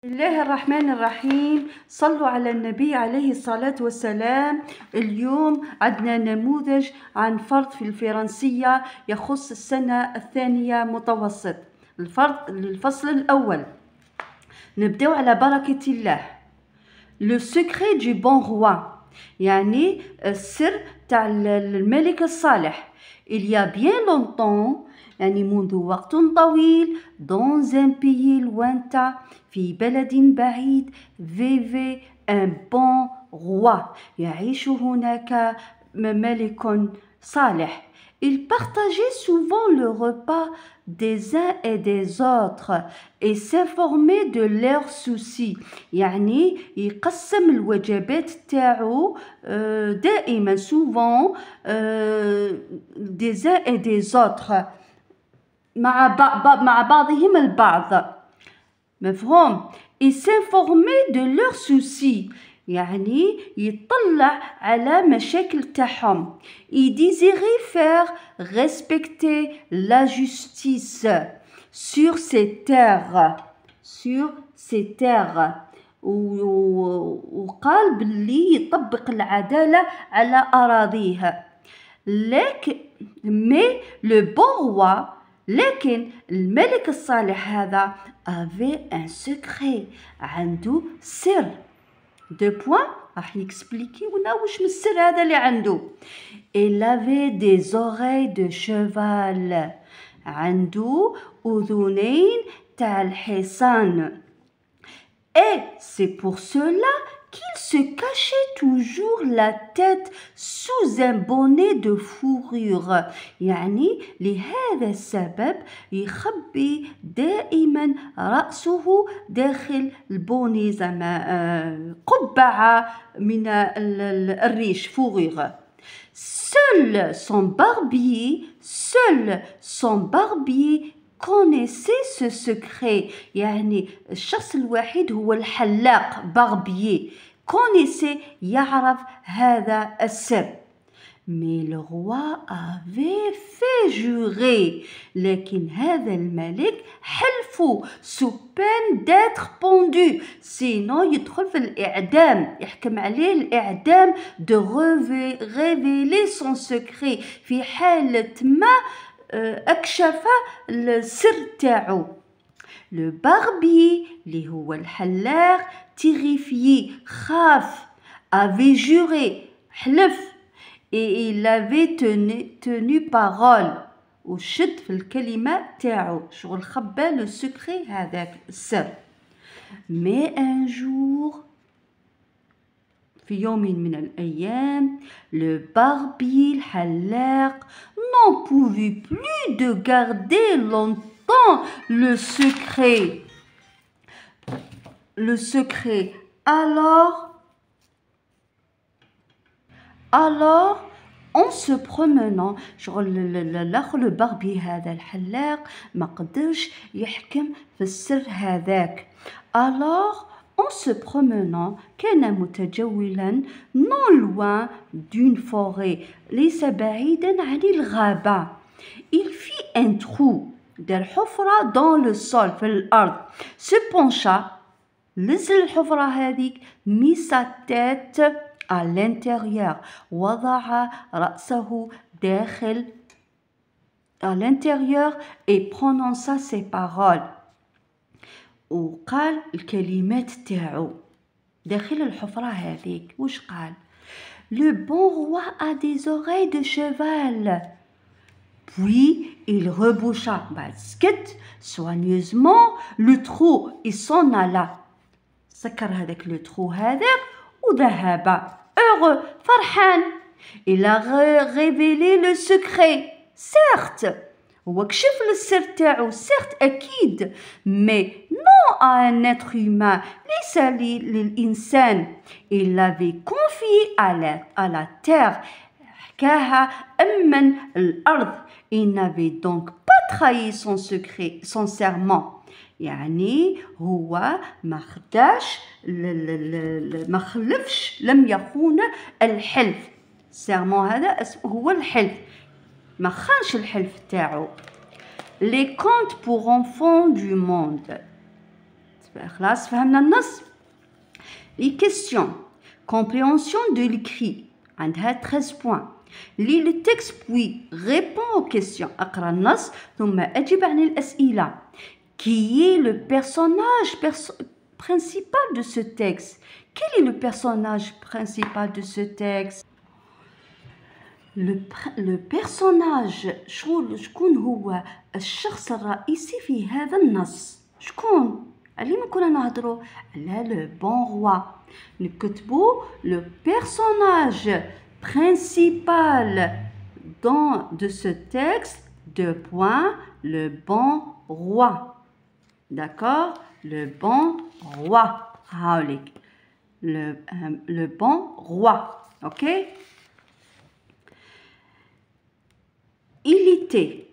بسم الله الرحمن الرحيم. صلوا على النبي عليه الصلاة والسلام. اليوم عندنا نموذج عن فرض في الفرنسية يخص السنة الثانية متوسط. الفصل الأول. نبدأ على بركة الله. Le secret du bon roi، يعني السر تاع الملك الصالح. Il y a bien longtemps، يعني منذ وقت طويل، dans un pays lointain، في بلد بعيد، vivait un bon roi، يعيش هناك ملك صالح. Il partageait souvent le repas des uns et des autres et s'informait de leurs soucis، يعني يقسم الوجبات تاعو دائما souvent des uns et des autres، مع بعضهم البعض. مفهوم؟ et s'informer de leurs soucis، يعني يطلع على مشاكل تاعهم. il désirait faire respecter la justice sur ses terres، وقال باللي يطبق العدالة على أراضيه. mais le bon roi، لكن الملك الصالح هذا avait un secret، عنده سر. دو بوان راح يكسبليكي لنا واش من السر هذا اللي عنده. il avait des oreilles de cheval، عنده أذنين تاع الحصان. et c'est pour cela qu'il se cachait toujours la tête sous un bonnet de fourrure، يعني لهذا السبب يخبي دائما رأسه داخل البوني، زعما قبعة من الريش، fourrure. seul son barbier connaissait ce secret، يعني الشخص الوحيد هو الحلاق barbier، connaissait يعرف هذا السر. mais le roi avait fait jurer، لكن هذا الملك حلفوا sous peine d'être pendu، sinon يدخل في الإعدام، يحكم عليه الإعدام، de révéler son secret، في حالة ما أكشف السر تاعو. le barbier اللي هو الحلاق terrifié، خاف، avait juré، حلف، et il avait tenu parole، وشد في الكلمة تاعو، شغل خبى لو سكري هذاك السر. mais un jour، في يوم من الأيام، le barbier الحلاق n'en pouvait plus de garder longtemps le secret. Alors en se promenant، شغل الأخ le barbier هذا الحلاق ما قدرش يحكم في السر هذاك. alors en se promenant، كان متجولا non loin d'une forêt، ليس بعيدا عن الغابة. il fit un trou، دار حفرة dans le sol، في الأرض. se pencha، نزل الحفرة هذيك، mit sa tête à l'intérieur، وضع رأسه داخل à l'intérieur et prononça ses paroles، وقال الكلمات تاعو داخل الحفرة هذيك. وش قال؟ le bon roi a des oreilles de cheval. puis il reboucha، بعد سكت soigneusement le trou et s'en alla، سكر هذاك لو ترو هذاك وذهب heureux، فرحان. il a révélé le secret، certes، هو كشف السر تاعو، certes أكيد، mais non à un être humain، ليس للإنسان. il l'avait confié à la terre، حكاها أمن الأرض. il n'avait donc pas trahi son secret، son serment، يعني هو ما خداش ما خلفش، لم يخون الحلف. سيرمون هذا هو الحلف، ما خانش الحلف تاعو. les contes pour enfants du monde، خلاص فهمنا النص. Les questions. Compréhension de l'écrit. عندها 13 points. lis le texte puis réponds aux questions. اقرأ النص ثم أجب عن الأسئلة. Qui est le personnage principal de ce texte? Quel est le personnage principal de ce texte? Le personnage شكون هو الشخص الرئيسي في هذا النص؟ شكون؟ علي ما كنا نهضروا على لو بون روا نكتبوا لو personnage principal de ce texte, deux points, le bon roi. D'accord? Le bon roi. Le bon roi. Ok? Il était.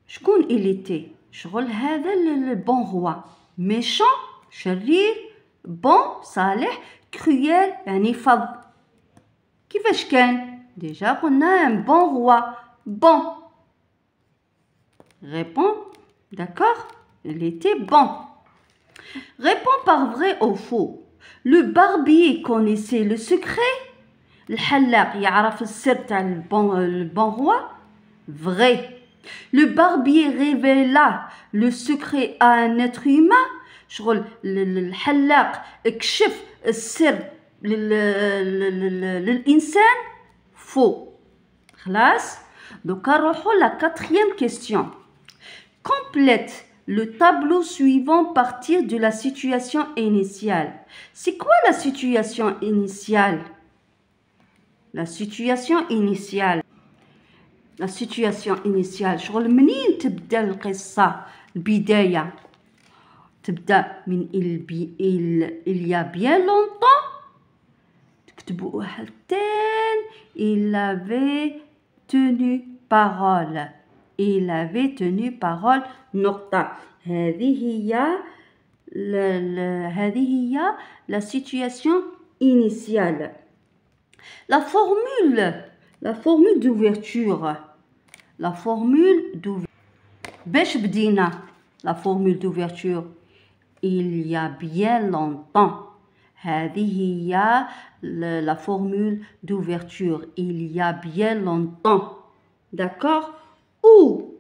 شكون il était? شغل هذا le bon roi. Méchant, شرير, bon, صالح, cruel, يعني فظ. كيفاش كان؟ déjà قلنا un bon roi. Bon. Réponds. D'accord? Il était bon. Réponds par vrai ou faux. Le barbier connaissait le secret. الحلاق يعرف السر تاع le bon roi. Vrai. Le barbier révéla le secret à un être humain. شغل الحلاق اكشف السر للإنسان. Faux. خلاص. Donc نروحوا la quatrième question. Complète le tableau suivant à partir de la situation initiale. C'est quoi la situation initiale? La situation initiale. La situation initiale. شغل منين تبدأ القصة؟ البداية تبدأ من il y a bien longtemps. تكتبوا حتى il avait tenu parole. Il avait tenu parole. نقطة. هذه هي la situation initiale. La formule d'ouverture. La formule d'ouverture. باش بدينا la formule d'ouverture. Il y a bien longtemps. هذه هي la formule d'ouverture. Il y a bien longtemps. D'accord? Où?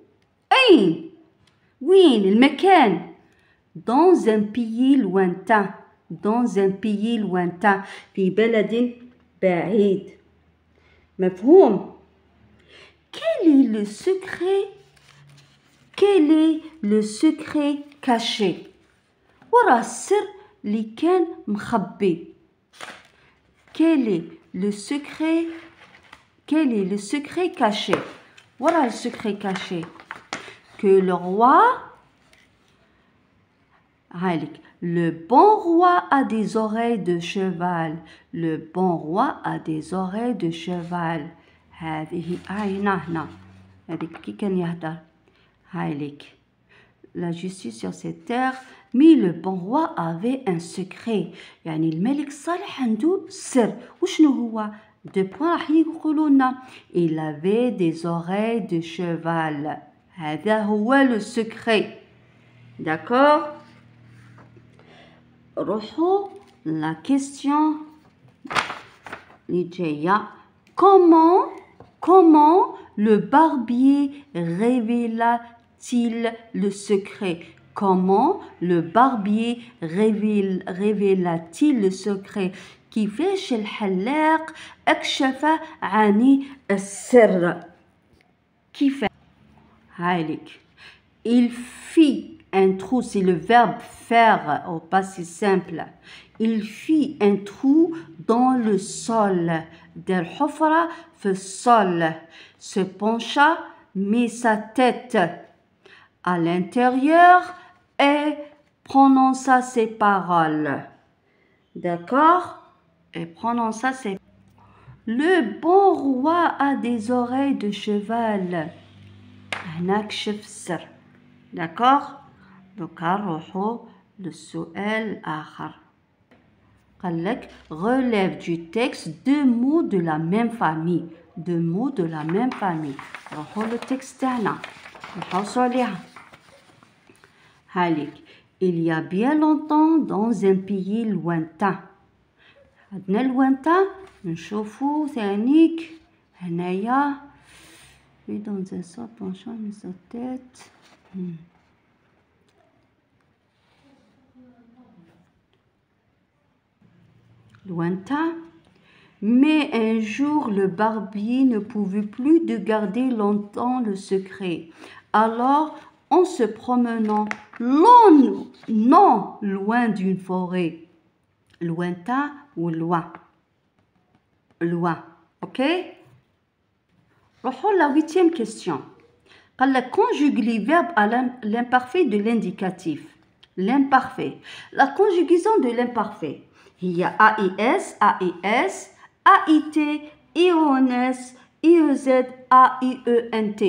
أين؟ وين المكان؟ Dans un pays lointain. Dans un pays lointain. في بلد بعيد. مفهوم؟ Quel est le secret? Quel est le secret caché? ورا السر اللي كان مخبي. Quel est le secret? Quel est le secret caché? Voilà le secret caché. Que le roi, le bon roi a des oreilles de cheval. Le bon roi a des oreilles de cheval. هذه هنا هذيك كي كان يهدر هايليك. La justice sur cette terre. Mais le bon roi avait un secret. يعني الملك الصالح عنده سر. وشنو هو؟ deux points راح يقولوا لنا. Il avait des oreilles de cheval. هذا هو le secret. D'accord? روحوا la question اللي جاية. Comment le barbier révéla-t-il le secret? Comment le barbier révéla-t-il le secret? كيفاش الحلاق أكشف عن السر؟ كيفاش؟ هايليك. Il fit un trou, c'est le verbe faire au passé simple. Il fit un trou dans le sol. Der حفرة في الصل. Se pencha, mit sa tête à l'intérieur et prononça ses paroles. D'accord? Et prononça ses paroles. Le bon roi a des oreilles de cheval. هنا كشف السر. D'accord? Donc نروحوا للسؤال الآخر. قال لك relève du texte deux mots de la même famille. Deux mots de la même famille. نروحوا للتكست تاعنا نحوسوا عليها. هاليك. il y a bien longtemps dans un pays lointain. عندنا lointain نشوفو ثانيك هنايا في dans un sol penchant de sa tête. Lointain. Mais un jour, le barbier ne pouvait plus de garder longtemps le secret. Alors, en se promenant loin d'une forêt, lointain ou loin, ok? La 8e question. Conjugue les verbes à l'imparfait de l'indicatif. L'imparfait. La conjugaison de l'imparfait. Il y a AIS, AIS, AIT, IONS, IEZ, AIENT.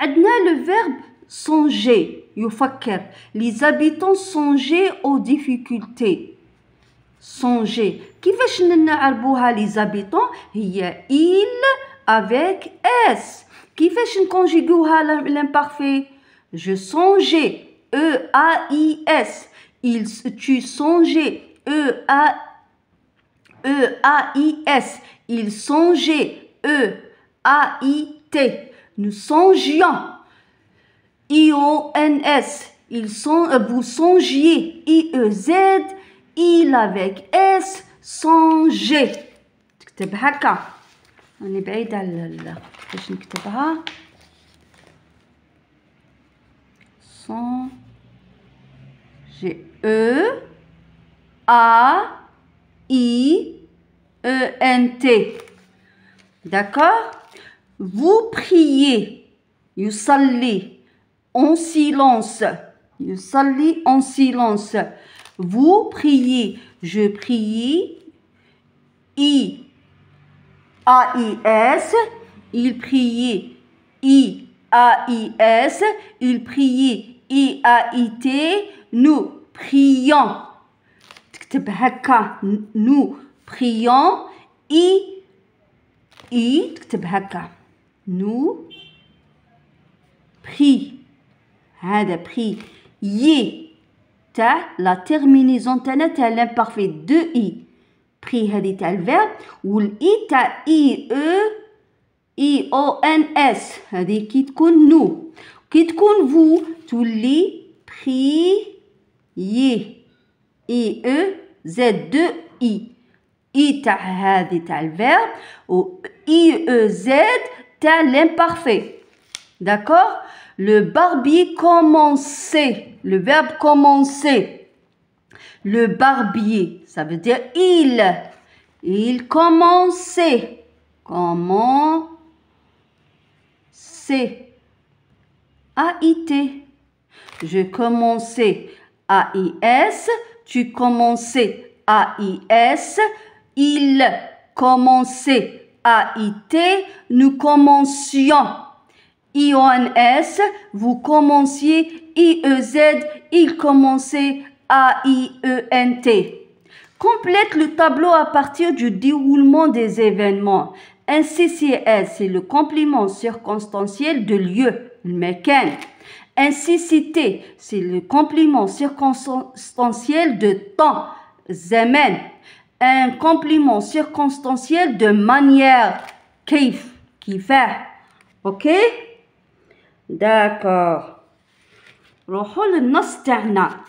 عندنا le verbe songer, يفكر. Les habitants songeaient aux difficultés. Songer. كيفاش نعربوها les habitants؟ هي il avec S. كيفاش نكونجيغوها l'imparfait؟ Je songeais, E-A-I-S. Tu songeais, E-A-I-S. Il songeait, E-A-I-T. Nous songions, I-O-N-S. Vous songiez, I-E-Z. Il avec S, songer. تكتب هكا. أنا بعيدة على باش نكتبها. Songer. E-A-I-E-N-T. D'accord? Vous priez. Yusalli. En silence. Yusalli en silence. Vous priez. Je prie. I-A-I-S. Il priait. I-A-I-S. Il priait. I-A-I-T. Nous prions. Nous prions. Nous prions. هذا prix. La terminaison تاع l'imparfait de i. Prix هذه تاع الفيرب والاي تاع اي او ان اس هذه كي تكون نو. كي تكون فو تولي بريي اي او زد دو اي. اي تاع هذه تاع الفيرب و اي او زد تاع l'imparfait. D'accord? Le barbier commençait. Le verbe commencer. Le barbier, ça veut dire il. Il commençait. Commencer. A-I-T. Je commençais. A-I-S. Tu commençais. A-I-S. Il commençait. A-I-T. Nous commencions. I-O-N-S, vous commenciez, I-E-Z, il commençait, A-I-E-N-T. Complète le tableau à partir du déroulement des événements. Un CCS, c'est le complément circonstanciel de lieu, le mekan. Un CCT, c'est le complément circonstanciel de temps, zaman. Un complément circonstanciel de manière, kif, kifah. Ok? D'accord. نروحو للنص تاعنا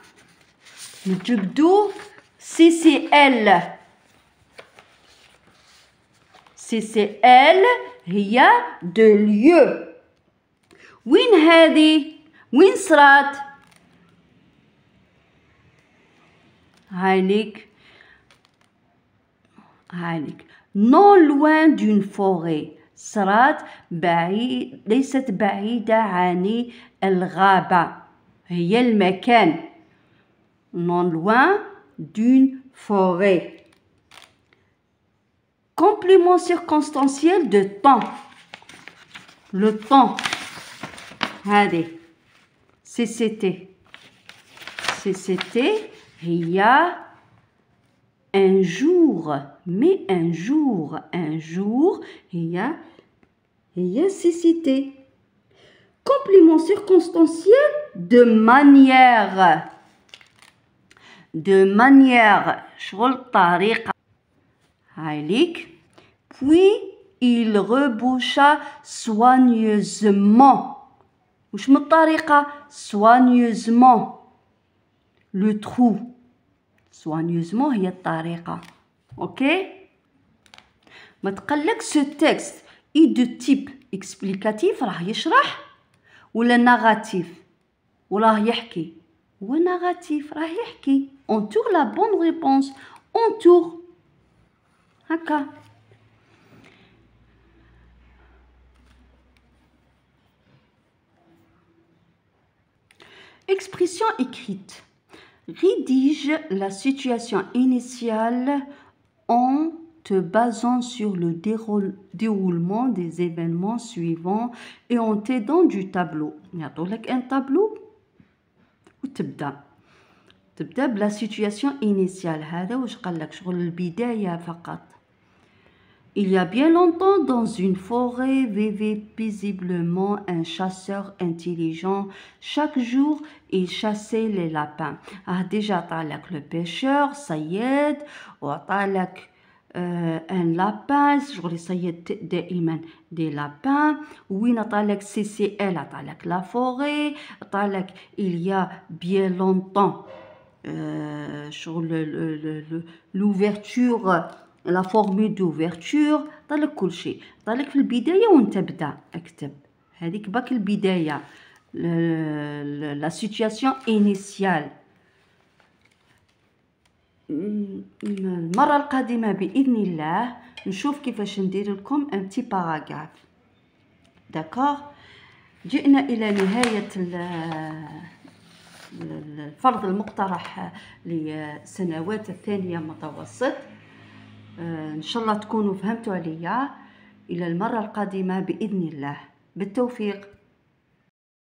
نجبدو CCL. CCL هي de lieu. وين هذه؟ وين صرات؟ هايليك non loin d'une forêt. صرات بعيد ليست بعيدة عن الغابة. هي المكان. Non loin d'une forêt. Complément circonstanciel de temps. Le temps. هذه CCT. CCT هي un jour. Mais un jour هي CCT. Complément circonstanciel de manière. de manière شغل طريقة هاي ليك. puis il reboucha soigneusement وش من الطريقة soigneusement le trou. soigneusement هي الطريقة. اوكي ما تقلك ce texte est de type explicatif راه يشرح ولا نغاتيف وراه يحكي. هو نغاتيف راه يحكي. entoure la bonne réponse. entoure هكا. Expression écrite. Rédige la situation initiale en te basant sur le déroulement des événements suivants et en t'aidant du tableau. يعطولك un tableau وتبدأ بلا situation initiale. هذا واش قالك شغل البداية فقط. Il y a bien longtemps, dans une forêt, vivait paisiblement un chasseur intelligent. Chaque jour, il chassait les lapins. déjà طالك le pêcheur صياد وطالك un lapin شغل يصيد دائما des lapins. وين طالك CCL طالك la forêt. طالك il y a bien longtemps شغل l'ouverture la formule d'ouverture. طالك كل شيء طالك في البداية وانت تبدأ اكتب هذيك باك البداية la situation initiale. المرة القادمة بإذن الله نشوف كيفاش ندير لكم un petit paragraphe. d'accord. جئنا إلى نهاية الفرض المقترح لسنوات الثانية متوسط. إن شاء الله تكونوا فهمتوا عليا. إلى المرة القادمة بإذن الله. بالتوفيق.